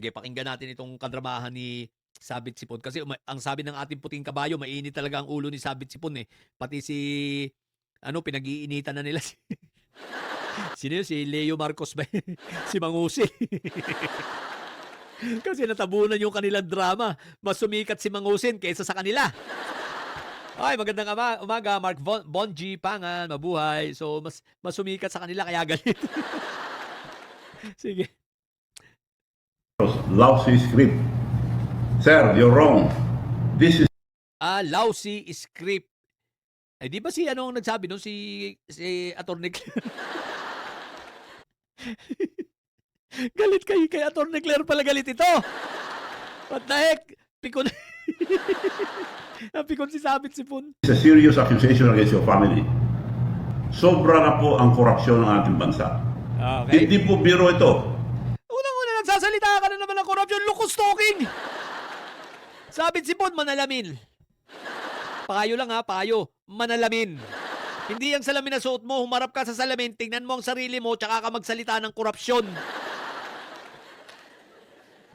sige, pakinggan natin itong kadramahan ni Sabit Sipon. Kasi ang sabi ng ating puting kabayo, mainit talaga ang ulo ni Sabit Sipon eh. Pati si, pinag-iinitan na nila sino yun? Si Leo Marcos ba? Si Mangusi. Kasi natabunan yung kanilang drama. Mas sumikat si Mangusin kaysa sa kanila. Ay, magandang umaga, Mark Bonji Pangan, mabuhay. So, mas sumikat sa kanila kaya galit. Sige. Lousy script. Sir, you're wrong. This is Lousy script. Eh, di ba si anong nagsabi no? Si Atty. Galit kay Atty. Claire pala galit ito. What the heck? Pikon. Napikon si Sabit Sipon. a serious accusation against your family. Sobra na po ang korupsyon ng ating bansa. Okay. Hindi po biro ito. Unang-una nagsasalita ka na naman ng korupsyon. Locus talking. Sabit Sipon, manalamin. Payo lang ha, payo. Manalamin. Hindi ang salamin na suot mo, humarap ka sa salamin, tingnan mo ang sarili mo, tsaka ka magsalita ng korupsyon.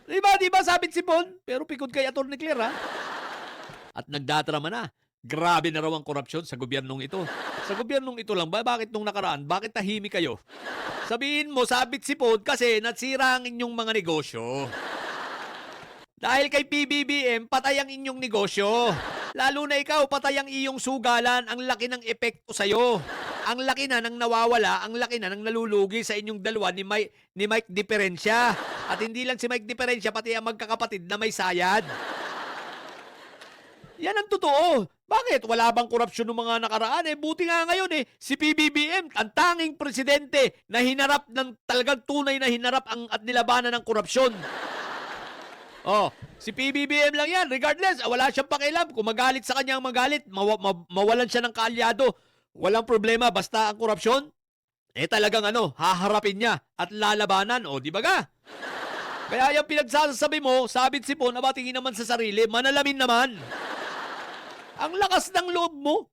Diba, Sabit Sipon? Pero pikod kay Atty. Claire ha. At nagdadrama na. Grabe na raw ang korupsyon sa gobyernong ito. Sa gobyernong ito lang ba? Bakit nung nakaraan? Bakit tahimik kayo? Sabihin mo, Sabit Sipon, kasi nasira ang inyong mga negosyo. Dahil kay PBBM, patay ang inyong negosyo. Lalo na ikaw, patay ang iyong sugalan. Ang laki ng epekto sa'yo. Ang laki na ng nawawala, ang laki na ng nalulugi sa inyong dalawa ni Mike Diferensya. At hindi lang si Mike Diferensya, pati ang magkakapatid na may sayad. Yan ang totoo. Bakit? Wala bang korupsyon ng mga nakaraan? Buti nga ngayon si PBBM, ang tanging presidente na hinarap ng talagang tunay na hinarap at nilabanan ng korupsyon. Si PBBM lang yan. Regardless, wala siyang pakialam. Kung magalit sa kanya, magalit. Mawalan siya ng kaalyado. Walang problema. Basta ang korupsyon, talagang haharapin niya at lalabanan. Di ba ga? Kaya yung pinagsasabi mo, Sabit Sipon, tingin naman sa sarili, manalamin naman. Ang lakas ng loob mo,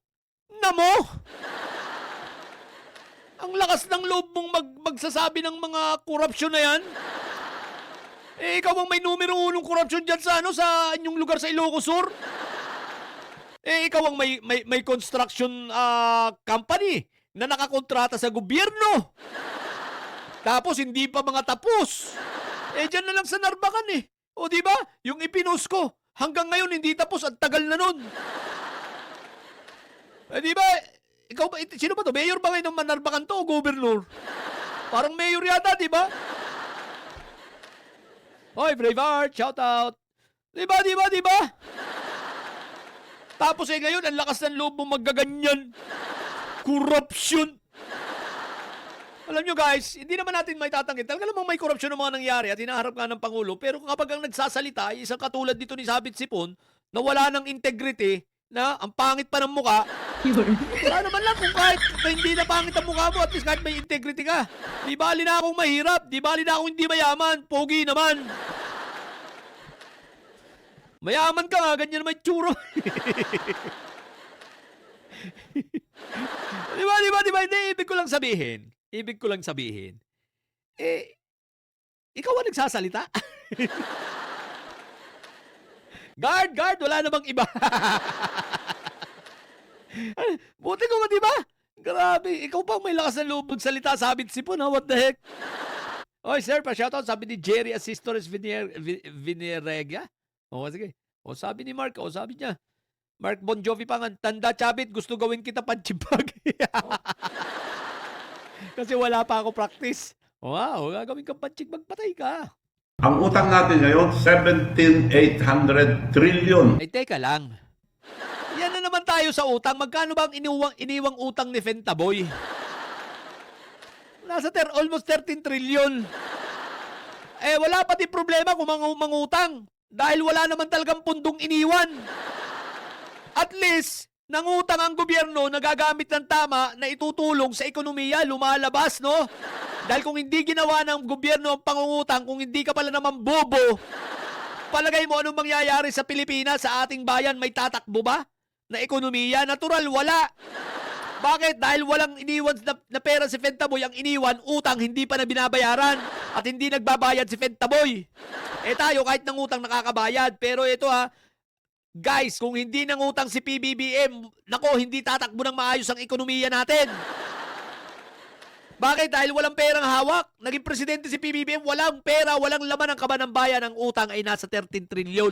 ang lakas ng loob mong magsasabi ng mga korupsyon na yan. Ikaw ang may numero 1 korupsyon dyan sa inyong lugar sa Ilocos Sur. Ikaw ang may construction company na nakakontrata sa gobyerno. Tapos hindi pa mga tapos. Dyan na lang sa Narbacan di ba? Yung ipinost ko, hanggang ngayon hindi tapos, ang tagal na nun. Di ba? Ikaw ba, sino ba to? Mayor ba ngayon ng Narbacan to o gobernur? Parang mayor yata, di ba? Hoy, Braveheart, shout out. Di ba? Tapos ngayon, ang lakas ng loob mo maggaganyan. Korupsyon. Alam nyo guys, hindi naman natin may tatanggit. Talaga namang may korupsyon ng mga nangyari at hinaharap nga ng Pangulo. Pero kapag ang nagsasalita, isang katulad dito ni Sabit Sipon, na wala ng integrity, na ang pangit pa ng muka, wala naman lang kung kahit hindi na pangit ang mukha mo, at least kahit may integrity ka. Di bali na akong mahirap, di bali na akong hindi mayaman, pogi naman. Mayaman ka nga, ganyan naman tsuro. Di ba? Hindi, ibig ko lang sabihin, ikaw ang nagsasalita? Guard, wala namang iba. Buti ko nga, di ba? Grabe, ikaw pa may lakas ng loob magsalita, Sabit Sipon, ha? What the heck? Oy, sir, pa-shoutout, sabi ni Jerry Asistores Vinerega. Sige. Sabi ni Mark, sabi niya, Mark Bon Jovi Pangan, tanda Chabit, gusto gawin kita panchibag. Kasi wala pa ako practice. Wow, gagawin kang panchibag, patay ka. Ang utang natin ngayon, 17,800 trillion. Teka lang. Yan na naman tayo sa utang. Magkano ba ang iniwang utang ni Fentaboy? Nasa almost 13 trillion. Wala pati problema kung mangutang. Dahil wala naman talagang pundong iniwan. At least, nangutang ang gobyerno na gagamit ng tama na itutulong sa ekonomiya, lumalabas, no? Dahil kung hindi ginawa ng gobyerno ang pangungutang, kung hindi ka pala naman bobo, palagay mo anong mangyayari sa Pilipinas, sa ating bayan, may tatakbo ba? Na ekonomiya? Natural, wala. Bakit? Dahil walang iniwan na pera si Fentaboy, ang iniwan, utang, hindi pa na binabayaran. At hindi nagbabayad si Fentaboy. Tayo kahit nangutang nakakabayad. Pero ito guys, kung hindi nangutang si PBBM, nako, hindi tatakbo ng maayos ang ekonomiya natin. Bakit? Dahil walang perang hawak. Naging presidente si PBBM, walang pera, walang laman ang kaban ng bayan. Ang utang ay nasa 13 trilyon.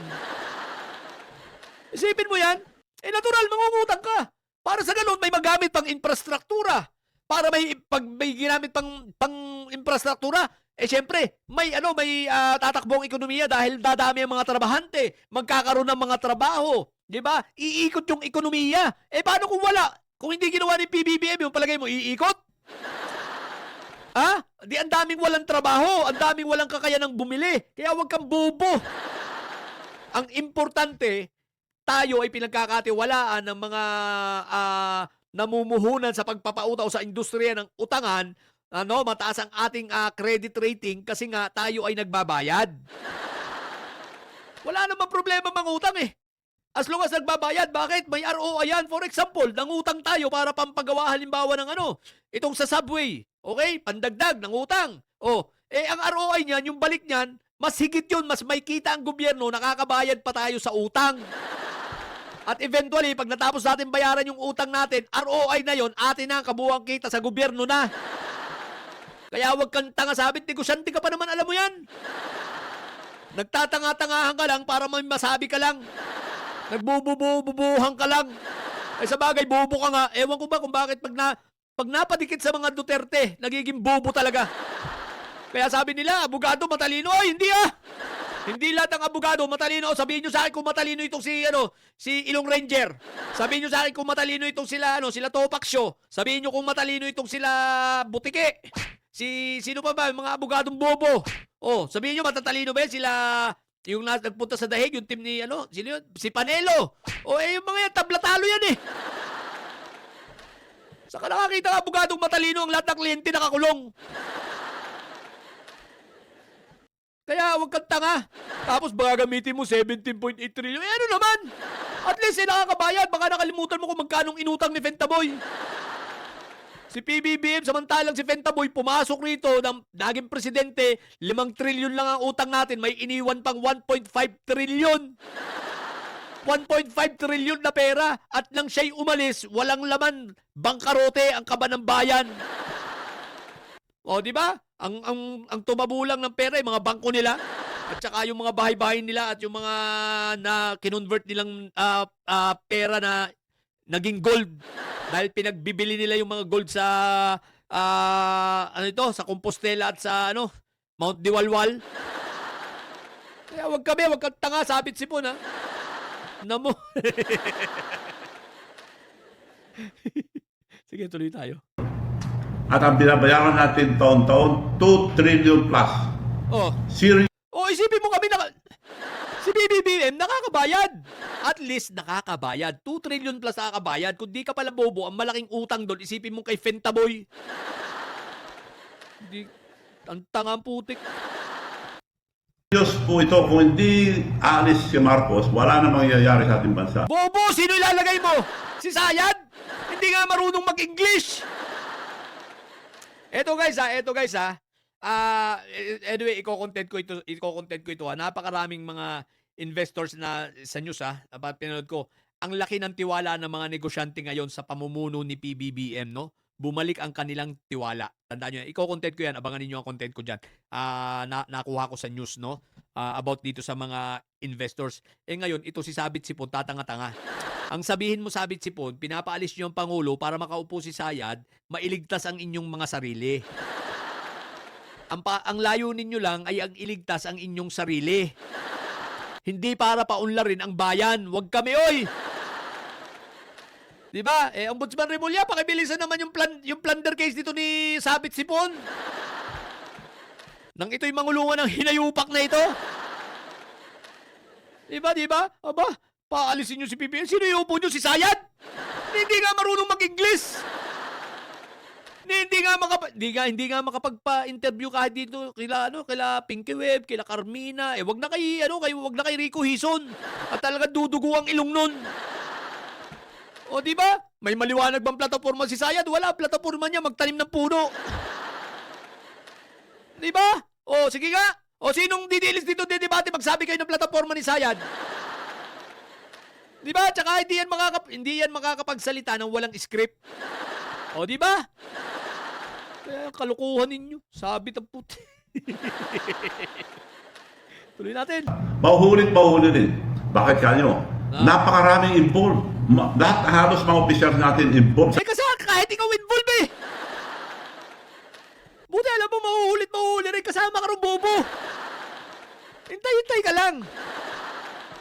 Isipin mo yan, natural, mangungutang ka. Para sa ganun, may magamit pang infrastruktura. Para pag may ginamit pang infrastruktura, syempre, may tatakbong ekonomiya dahil dadami ang mga trabahante, magkakaroon ng mga trabaho, 'di ba? Iikot yung ekonomiya. Paano kung wala? Kung hindi ginawa ni PBBM, yung palagay mo iikot? Di ang daming walang trabaho, ang daming walang kakayanang bumili. Kaya huwag kang bobo. Ang importante, tayo ay pinagkakatiwalaan ng mga namumuhunan sa pagpapautaw sa industriya ng utangan. Mataas ang ating credit rating kasi nga tayo ay nagbabayad. Wala namang problema mangutang As long as nagbabayad, bakit? May ROI yan. For example, nangutang tayo para pampagawa halimbawa ng itong sa subway. Okay? Pandagdag, nangutang. Ang ROI niyan, yung balik niyan, mas higit yun, mas may kita ang gobyerno, nakakabayad pa tayo sa utang. At eventually, pag natapos natin bayaran yung utang natin, ROI na yon, atin na ang kabuuang kita sa gobyerno na. Kaya huwag kang tanga-sabit, negosyante ka pa naman, alam mo yan. Nagtatanga-tangahan ka lang para may masabi ka lang. Nagbubububuhan ka lang. Sa bagay, bobo ka nga. Ewan ko ba kung bakit pag napadikit sa mga Duterte, nagiging bobo talaga. Kaya sabi nila, abogado matalino. Hindi Hindi lahat ng abogado matalino. Sabihin nyo sa akin kung matalino itong si Ilong Ranger. Sabihin nyo sa akin kung matalino itong sila Topak Show. Sabihin nyo kung matalino itong sila Butike. Sino pa ba? Yung mga abogadong bobo. Sabihin nyo matatalino ba yan? Sila, yung nagpunta sa dahig, yung team ni, sino yun? Si Panelo. Yung mga yan, tabla-talo yan Saka nakakita ng abogadong matalino ang lahat ng kliyente nakakulong. Kaya huwag kang tanga. Tapos baka gamitin mo 17.8 trillion. Ano naman? At least nakakabayad. Baka nakalimutan mo kung magkanong inutang ni Fentaboy. Si PBBM, samantalang si Fentaboy, pumasok rito ng naging presidente, 5 trillion lang ang utang natin, may iniwan pang 1.5 trillion. 1.5 trillion na pera at nang siya'y umalis, walang laman, bangkarote ang kaban ng bayan. Di ba? Ang tumabulang ng pera, yung mga bangko nila, at saka yung mga bahay-bahay nila at yung mga na kinonvert nilang pera na naging gold. Dahil pinagbibili nila yung mga gold sa sa Compostela at sa Mount Diwalwal. Kaya wag kang tanga, sabit sipon Namo. Sige, tuloy tayo. At ang binabayaran natin taon-taon, 2 trillion plus. Serious. Isipin mo kami si BBBM nakakabayad. At least nakakabayad. 2 trillion plus nakakabayad. Kung di ka pala bobo, ang malaking utang doon, isipin mo kay Fentaboy. Ang tangang putik. Diyos po ito, kung hindi aalis si Marcos, wala na mangyayari sa ating bansa. Bobo! Sino ilalagay mo? Si Sayad? Hindi nga marunong mag-English. Eto guys anyway, iko-content ko ito. Napakaraming mga investors na sa news dapat pinanood ko. Ang laki ng tiwala ng mga negosyante ngayon sa pamumuno ni PBBM, Bumalik ang kanilang tiwala. Tandaan nyo, iko-content ko yan. Abangan niyo ang content ko dyan. Nakuha ko sa news, about dito sa mga investors. Ngayon, ito si Sabit Sipon, tatanga-tanga. Ang sabihin mo, Sabit Sipon, pinapaalis niyo ang Pangulo para makaupo si Sayad, mailigtas ang inyong mga sarili. Ang layunin nyo lang ay ang iligtas ang inyong sarili. Hindi para paunlarin ang bayan. Huwag kami, Diba? Ombudsman Remulla, pakibilisan naman yung plunder case dito ni Sabit Sipon. Nang ito'y mangulungan ng hinayupak na ito. Diba? Aba, paalisin nyo si PBBM. Sino yung upo nyo? Si Sayad? Hindi nga marunong mag-English. Hindi nga makapagpa-interview kahit dito kila Pinky Web, kila Carmina. Wag na kay Rico Hison. At talaga dudugo ang ilong nun. Diba? May maliwanag bang plataforma si Sayad? Wala, plataforma niya magtanim ng puno. Diba? Sige nga. O sinong didilis dito didebate, magsabi kayo ng plataforma ni Sayad? Di ba? Tsaka hindi yan makakapagsalita ng walang script. O di ba? Kaya kalukuhan ninyo. Sabi ng puti. Tuloy natin. Mahuhulit din. Bakit kanyo? Napakaraming involved. Lahat halos mga opisyal natin involved. Kasi kahit ikaw involved eh. Buti alam mo, mahuhulit rin kasama ka rin bobo. Hintay ka lang.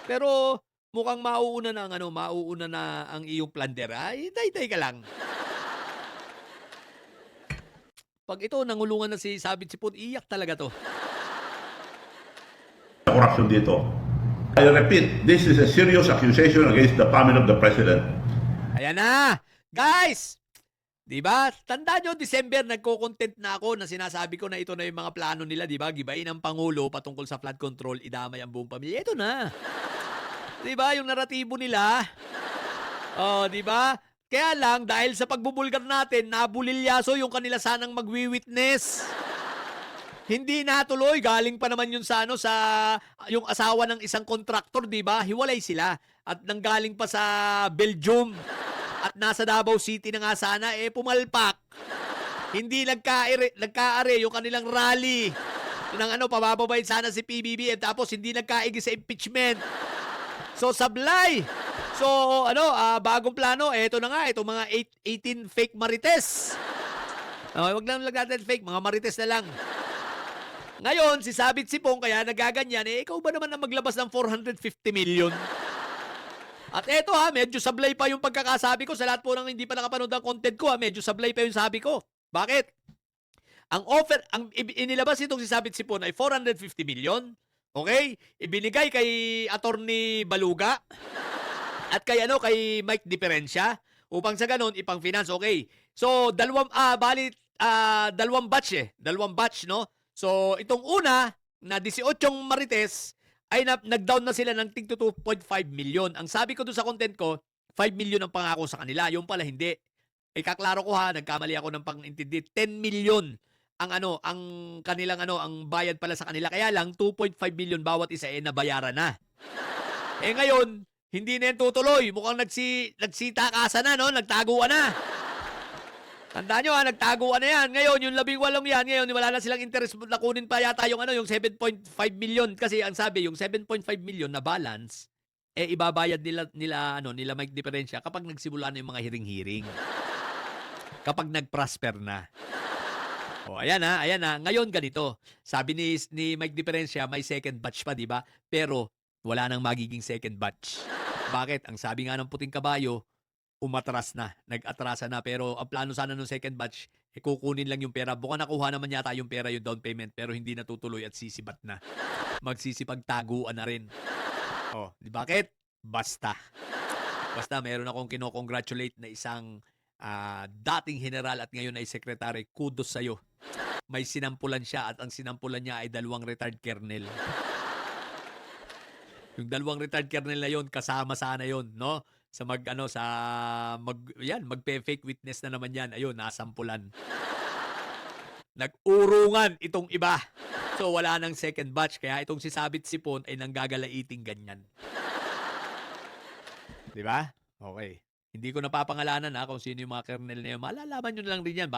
Pero mukhang mauuna na ang iyong plunder. Hintay ka lang. Pag ito, nangulungan na si Sabit Sipon, iyak talaga to. Corruption dito. I repeat, this is a serious accusation against the family of the president. Ayan na! Guys! Diba? Tandaan nyo, December, nagko-content na ako na sinasabi ko na ito na yung mga plano nila, diba? Gibain ang Pangulo patungkol sa flood control, idamay ang buong pamilya. Ito na. Diba? Yung naratibo nila. Oh, diba? Kaya lang, dahil sa pagbubulgar natin, nabulilyaso yung kanila sanang magwi-witness. Hindi natuloy, galing pa naman yun sa yung asawa ng isang kontraktor, di ba? Hiwalay sila. At nanggaling pa sa Belgium. At nasa Davao City na nga sana, pumalpak. Hindi nagkaare yung kanilang rally. Ng pabababayin sana si PBBM, tapos hindi nagkaigi sa impeachment. So, sablay. So, bagong plano, eto na nga, itong mga 18 fake marites. Wag lang natin fake, mga marites na lang. Ngayon, si Sabit Sipon, kaya nagaganyan, ikaw ba naman na maglabas ng 450 million? At eto medyo sablay pa yung pagkakasabi ko sa lahat po ng hindi pa nakapanood ng content ko medyo sablay pa yung sabi ko. Bakit? Ang inilabas itong si Sabit Sipon ay 450 million. Okay? Ibinigay kay Attorney Baluga at kay Mike Diferencia upang sa ganon ipang-finance. Okay. So, dalawang batch Dalawang batch, no? So, itong una, na 18 marites, ay nag-down na sila ng tig 2.5 million. Ang sabi ko doon sa content ko, 5 million ang pangako sa kanila. Yung pala, hindi. Kaklaro ko nagkamali ako ng pang-intindi. 10 million ang kanilang ang bayad pala sa kanila. Kaya lang, 2.5 million bawat isa nabayaran na. Ngayon, hindi na yan tutuloy. Mukhang nagsitakasan na, no? Nagtaguan na. Tandaan nyo nagtaguan na yan. Ngayon, yung 18 yan, ngayon, wala na silang interest na kunin pa yata yung 7.5 million. Kasi ang sabi, yung 7.5 million na balance, ibabayad nila Mike Diferencia kapag nagsimula na yung mga hiring-hiring. Kapag nag-prosper na. O, ayan na. Ngayon, ganito. Sabi ni Mike Diferencia, may second batch pa, di ba? Pero, wala nang magiging second batch. Bakit? Ang sabi nga ng puting kabayo, nag-atrasa na, pero ang plano sana ng second batch, kukunin lang yung pera. Baka nakuha naman yata yung pera, yung down payment, pero hindi natutuloy at sisibat na. Magsisipagtaguan na rin. Di bakit? Basta meron akong kinocongratulate na isang dating general at ngayon ay secretary. Kudos sa'yo. May sinampulan siya at ang sinampulan niya ay 2 retired colonel. Yung 2 retired colonel na yon, kasama sana yon, no? Sa magpe-fake witness na naman yan. Ayun, nasampulan. Nag-urungan itong iba. So, wala nang second batch. Kaya itong si Sabit Sipon ay nanggagalaiting ganyan. Di ba? Okay. Hindi ko napapangalanan kung sino yung mga kernel na yun. Malalaman nyo na lang rin yan.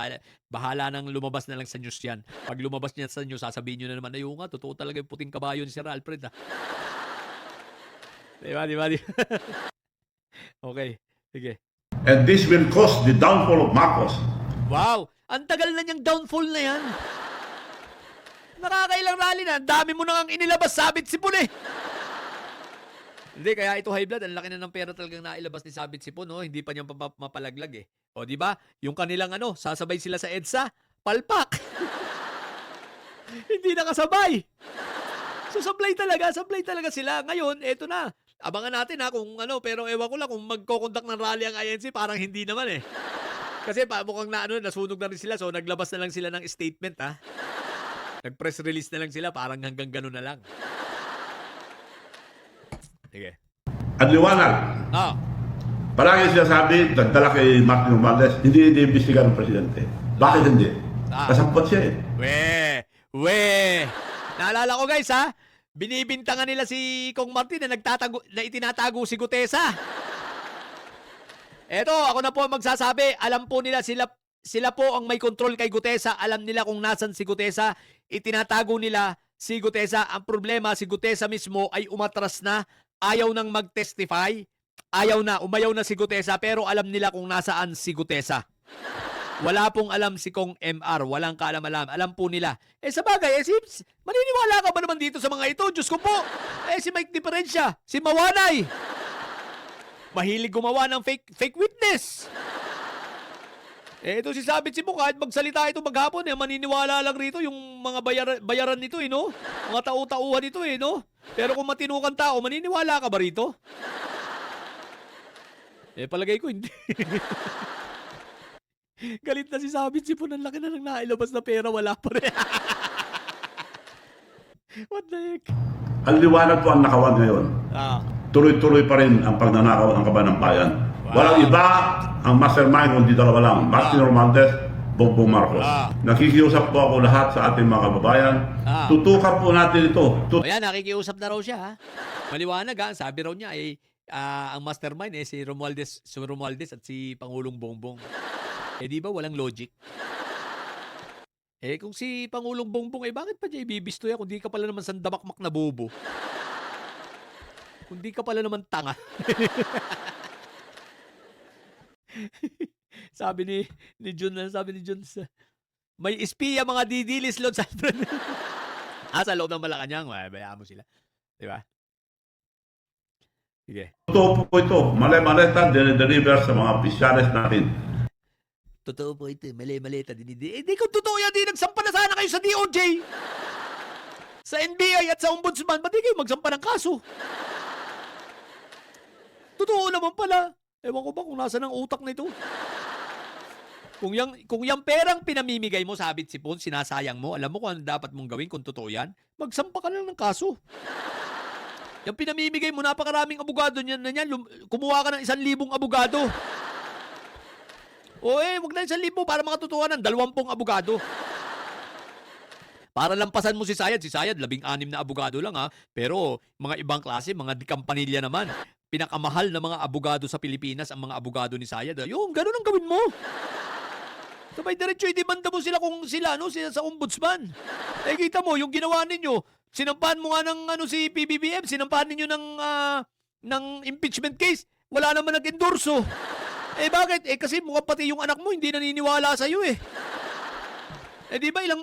Bahala nang lumabas na lang sa news yan. Pag lumabas niya sa news, sasabihin nyo na naman, ayun nga, totoo talaga yung puting kabayo ni Sir Alfred. Di ba? Okay, sige. And this will cause the downfall of Marcos. Wow! Ang tagal na niyang downfall na yan. Nakakailang rally na. Ang dami mo nang inilabas, Sabit Sipon Hindi, kaya ito high blood. Ang laki na ng pera talagang nailabas ni Sabit Sipon. Hindi pa niya mapalaglag O, di ba? Yung kanilang sasabay sila sa EDSA, palpak. Hindi nakasabay. So, sablay talaga sila. Ngayon, eto na. Abangan natin kung pero ewan ko lang kung magko-conduct ng rally ang INC, parang hindi naman Kasi mukhang nasunog na rin sila, so naglabas na lang sila ng statement Nag-press release na lang sila, parang hanggang gano'n na lang. Sige. At liwanag. Palagi sinasabi, nagdala kay Martin Romualdez, hindi iimbestigahan ng presidente. Bakit hindi? Kasampot siya Naalala ko guys ha, binibintangan nila si Kong Martin na itinatago si Gutesa. Eto, ako na po ang magsasabi. Alam po nila sila po ang may control kay Gutesa. Alam nila kung nasan si Gutesa. Itinatago nila si Gutesa. Ang problema, si Gutesa mismo ay umatras na. Ayaw nang mag-testify. Umayaw na si Gutesa. Pero alam nila kung nasaan si Gutesa. Wala pong alam si Kong MR. Walang kaalam-alam. Alam po nila. Sa bagay, maniniwala ka ba naman dito sa mga ito? Diyos ko po. Si Mike Diferensya. Si Mawanay. Mahilig gumawa ng fake witness. Ito si Sabit Sibo, kahit magsalita ito maghapon, maniniwala lang rito yung mga bayaran nito, no? Mga tau-tauhan nito, no? Pero kung matinukan tao, maniniwala ka ba rito? Palagay ko, hindi. Galit na si Sabit Sibo, ang laki na nang nailabas na pera, wala pa rin. What the heck? Ang liwanag po ang nakawan ngayon. Tuloy-tuloy pa rin ang pagnanakaw ng kaban ng bayan. Walang iba ang mastermind kundi dalawa lang. Martin Romualdez, Bongbong Marcos. Nakikiusap po ako lahat sa ating mga kababayan. Tutukan po natin ito. Ayan, nakikiusap na raw siya. Ha? Maliwanag ha. Sabi raw niya ang mastermind si Romualdez at si Pangulong Bongbong. Di ba walang logic? Kung si Pangulong Bongbong, bakit pa niya ibibisto yan kung di ka pala naman sandamakmak na bobo? Kung di ka pala naman tanga. sabi ni Jun, may espiya mga didilis Lord sa sa loob ng Malacanang, bayaan mo sila. Di ba? Sige. Totoo po ito. Mali-maleta, dinideliver sa mga opisyalis natin. Totoo po ito. Mali-maleta, dinideliver. Di kung totoo yan, di nagsampa na sana kayo sa DOJ. Sa NBI at sa Ombudsman, ba't di kayo magsampa ng kaso? Totoo naman pala. Ewan ko ba kung nasa ng utak na ito. Kung yung perang pinamimigay mo, Sabit Sipon, sinasayang mo, alam mo kung ano dapat mong gawin kung totoo yan? Magsampa ka lang ng kaso. Yung pinamimigay mo, napakaraming abogado niyan na yan. Kumuha ka ng 1,000 abogado. Wag na 1,000 para makatotohanan. 20 abogado. Para lampasan mo si Sayad. Si Sayad, 16 na abogado lang ha. Pero mga ibang klase, mga dikampanilya naman. Pinakamahal na mga abogado sa Pilipinas ang mga abogado ni Sayad. Yung ganun ang gawin mo. Sabay diretso, i-demanda mo sila kung sila sa ombudsman. Kita mo, yung ginawa ninyo, sinampahan mo nga ng si PBBM, sinampahan ninyo ng impeachment case. Wala naman nag-endorso. Bakit? Kasi mukhang pati yung anak mo hindi naniniwala sa iyo di ba ilang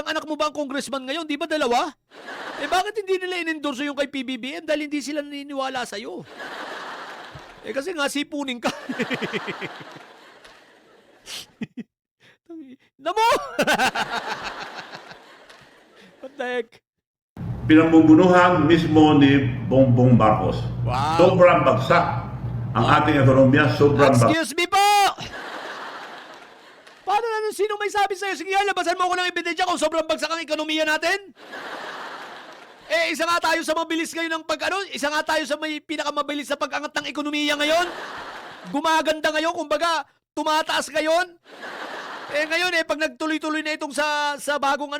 anak mo ba ang congressman ngayon? Di ba 2? Bakit hindi nila inendorso yung kay PBBM dahil hindi sila naniniwala sa iyo? Kasi nga sipunin ka. Namo! What the heck? Pinamumunuhan mismo ni Bongbong Marcos. Wow. Sobrang bagsak ang ating ekonomiya. Sobrang bagsak. Excuse me po! Paano sino may sabi sa'yo? Sige, labasan mo ako ng ebidensya kung sobrang bagsak ang ekonomiya natin. Isa nga tayo sa mabilis ngayon ng isa nga tayo sa may pinakamabilis sa pag-angat ng ekonomiya ngayon. Gumaganda ngayon, kumbaga, tumataas ngayon. Ngayon pag nagtuloy-tuloy na itong sa bagong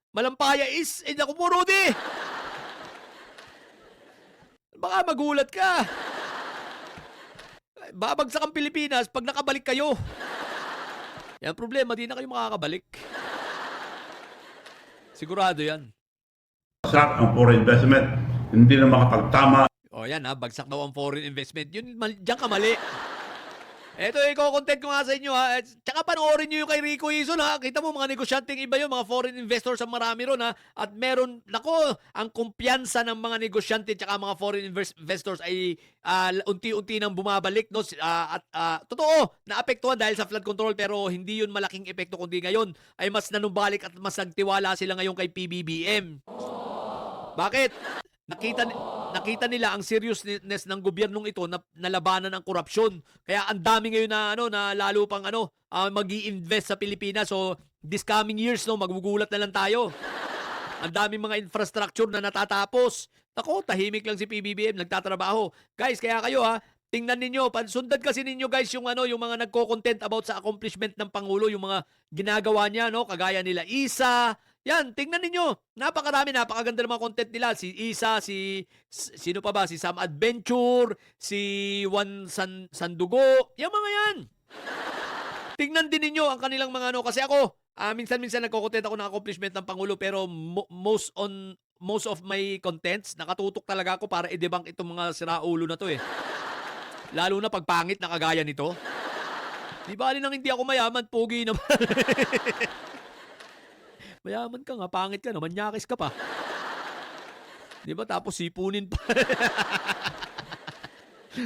malampaya is, naku po, Rudy. Baka magulat ka. Babagsak ang Pilipinas pag nakabalik kayo. Yan problema, di na kayo makakabalik. Sigurado yan. Bagsak ang foreign investment. Hindi na makapagtama. Yan bagsak daw ang foreign investment. Yun, diyan ka mali. Ito, i-content ko nga sa inyo ha. Tsaka panoorin nyo yung kay Rico Ison ha. Kita mo mga negosyanteng iba yun, mga foreign investors ang marami ron ha. At meron, ang kumpiyansa ng mga negosyante tsaka mga foreign investors ay unti-unti nang bumabalik. No? Totoo, naapektuhan dahil sa flood control pero hindi yun malaking epekto kundi ngayon ay mas nanumbalik at mas nagtiwala sila ngayon kay PBBM. Bakit? Nakita nila ang seriousness ng gobyernong ito na labanan ang korupsyon. Kaya ang dami ngayon na lalo pang magi-invest sa Pilipinas. So this coming years magugulat na lang tayo. Ang daming mga infrastructure na natatapos. Tahimik lang si PBBM, nagtatrabaho. Guys, kaya kayo tingnan ninyo, sundan kasi ninyo guys yung yung mga nagko-content about sa accomplishment ng Pangulo, yung mga ginagawa niya, no? Kagaya nila Isa. Yan, tingnan ninyo. Napakarami, napakaganda ng mga content nila. Si Isa, sino pa ba? Si Sam Adventure, si Juan Sandugo. Yung mga yan. Tingnan din ninyo ang kanilang mga kasi ako, minsan-minsan nagko-content ako ng accomplishment ng Pangulo, pero most of my contents, nakatutok talaga ako para i-debunk itong mga siraulo na to eh. Lalo na pag pangit na kagaya nito. Di bali nang hindi ako mayaman, pogi naman. Mayaman ka nga, pangit ka na, manyakis ka pa. Di ba? Tapos sipunin pa.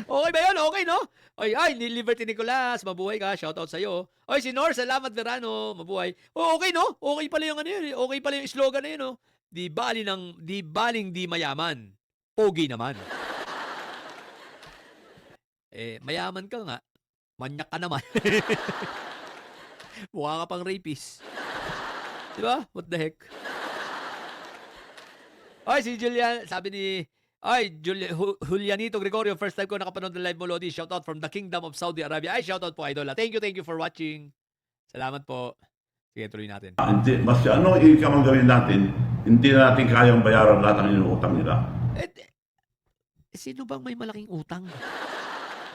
Okay ba yun? Okay, no? Ay, ni Liberty Nicolas, mabuhay ka. Shoutout sa'yo. Oy, si Nor, salamat Verano, mabuhay. Okay, no? Okay pala yung yun. Okay pala yung slogan na yun, no? Di baling di mayaman. Pogi naman. Mayaman ka nga. Manyak ka naman. Mukha ka pang rapist. Diba? What the heck? Ay, si Julian, sabi ni Julianito Gregorio, first time ko nakapanood ng live mo, Lodi. Shoutout from the Kingdom of Saudi Arabia. Ay, shoutout po, Idola. Thank you for watching. Salamat po. Sige, tuloy natin. Hindi, mas ano income ang gawin natin, hindi na natin kayang bayaran lahat ng inuutang nila. Sino bang may malaking utang?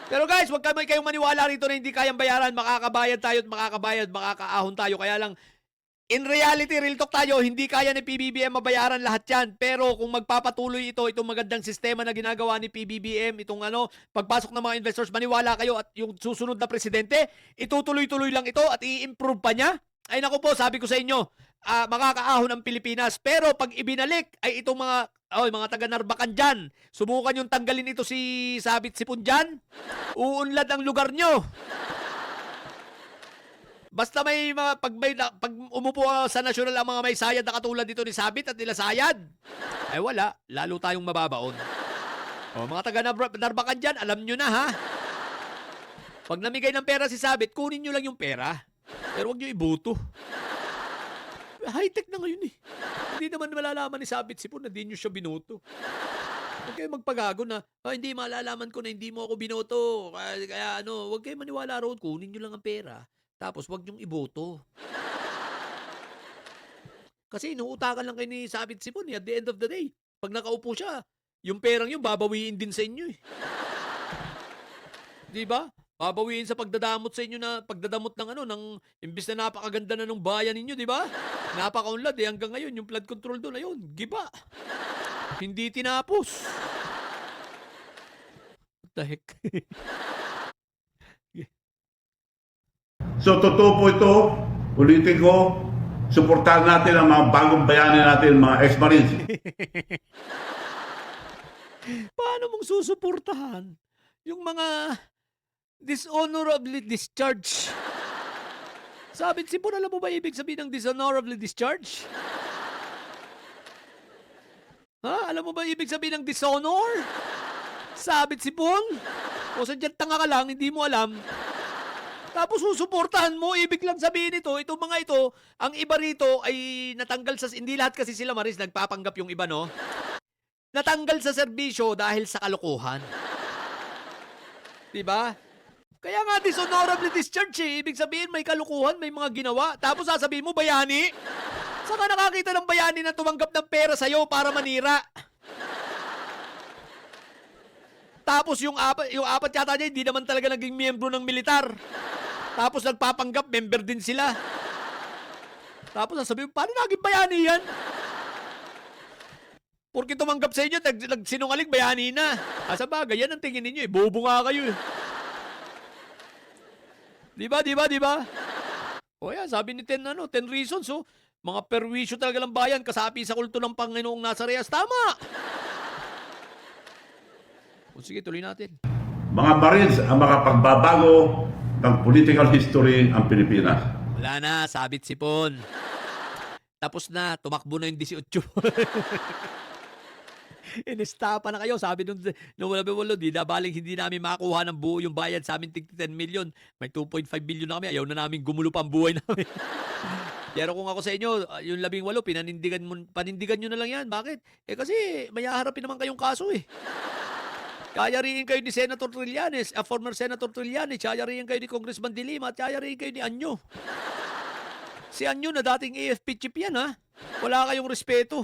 Pero guys, wag kayong maniwala rito na hindi kayang bayaran. Makakabayad tayo at makakaahon tayo. Kaya lang, in reality, real talk tayo, hindi kaya ni PBBM mabayaran lahat yan. Pero kung magpapatuloy itong magandang sistema na ginagawa ni PBBM, itong pagpasok ng mga investors, maniwala kayo at yung susunod na presidente, itutuloy-tuloy lang ito at i-improve pa niya. Ay naku po, sabi ko sa inyo, makakaahon ang Pilipinas. Pero pag ibinalik ay itong mga taga-Narbacan dyan, subukan yung tanggalin ito si Sabit Sipon dyan, uunlad ang lugar nyo. Basta pag umupo sa nasyonal ang mga may sayad na katulad dito ni Sabit at nila Sayad, ay wala, lalo tayong mababaon. Mga taga-Narbacan dyan, alam nyo na ha. Pag namigay ng pera si Sabit, kunin nyo lang yung pera. Pero huwag nyo ibuto. High-tech na ngayon eh. Hindi naman malalaman ni Sabit Sipon na hindi nyo siya binoto. Huwag kayo magpagago na, hindi malalaman ko na hindi mo ako binoto. Kaya huwag kayo maniwala roon, kunin nyo lang ang pera. Tapos huwag nyong iboto. Kasi inuutakan lang kayo ni Sabit Sipon at the end of the day. Pag nakaupo siya, yung perang yun babawiin din sa inyo eh. Diba? Babawiin sa pagdadamot sa inyo na pagdadamot ng imbis na napakaganda na ng bayan ninyo, di ba? Napakaunlad hanggang ngayon yung flood control doon ayun, giba. Hindi tinapos. What the heck? So, totoo po ito, ulitin ko, suportahan natin ang mga bagong bayani natin, mga ex-marines. Paano mong susuportahan yung mga dishonorably discharged? Sabit Sipon, alam mo ba ibig sabihin ng dishonorably discharged? Ha? Alam mo ba ibig sabihin ng dishonor? Sabit Sipon? O sadyan tanga ka lang, hindi mo alam. Tapos susuportahan mo, ibig lang sabihin ito, itong mga ito, ang iba rito ay natanggal hindi lahat kasi sila Maris, nagpapanggap yung iba, no? Natanggal sa serbisyo dahil sa kalokohan. Diba? Kaya nga dishonorably discharged eh. Ibig sabihin may kalukuhan, may mga ginawa. Tapos sasabihin mo, bayani? Saan ka nakakita ng bayani na tumanggap ng pera sa'yo para manira? Tapos yung apat yata niya, hindi naman talaga naging miyembro ng militar. Tapos nagpapanggap, member din sila. Tapos sasabihin, paano naging bayani yan? Porque tumanggap sa inyo, nagsinungaling, bayani na. Sa bagay, yan ang tingin ninyo eh. Bobo nga kayo eh. Diba? O yan, sabi ni 10 reasons. Mga perwisyo talaga ng bayan, kasapi sa kulto ng Panginoong nasa rehas. Tama! O sige, tuloy natin. Mga Marines ang makapagbabago ng political history ang Pilipinas. Wala na, Sabit Sipon. Tapos na, tumakbo na yung 18. Inistapa na kayo. Sabi nung wala, di na baling hindi namin makuha ng buo yung bayad sa amin, 10 million. May 2.5 billion na kami. Ayaw na namin gumulo pa ang buhay namin. Pero kung ako sa inyo, yung 18, panindigan nyo na lang yan. Bakit? Kasi may haharapin naman kayong kaso eh. Yayariin kayo ni Senator Trillanes, former Senator Trillanes, yayariin kayo ni Congressman De Lima, at yayariin kayo ni Anyo. Si Anyo na dating AFP chief yan, ha? Wala kayong respeto.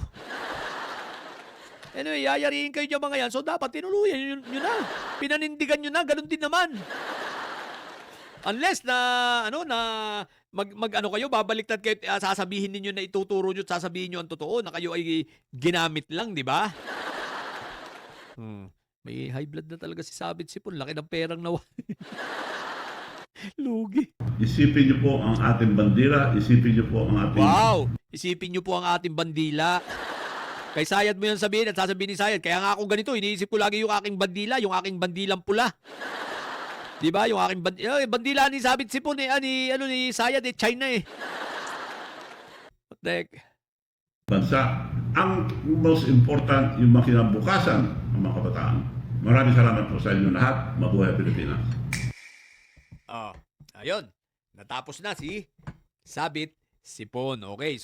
Anyway, yayariin kayo niya mga yan, so dapat tinuluyan nyo na. Pinanindigan nyo na, ganun din naman. Unless na, ano kayo, babaliktad kayo, sasabihin ninyo na ituturo nyo at sasabihin nyo ang totoo na kayo ay ginamit lang, di ba? May high blood na talaga si Sabit Sipon. Laki ng perang nawa. Lugi. Isipin niyo po ang ating bandila, isipin niyo po ang ating... Wow! Isipin nyo po ang ating bandila. Kay Sayad mo yan sabihin at sasabihin ni Sayad, kaya nga ako ganito, iniisip ko lagi yung aking bandila, yung aking bandilang pula. Di ba? Yung aking bandila ni Sabit Sipon ni Sayad China eh. What the heck? bansa. Ang most important, yung mga kinabukasan ng mga kabataan. Maraming salamat po sa inyo lahat. Mabuhay Pilipinas. Ayun. Natapos na si Sabit Sipon. Okay, so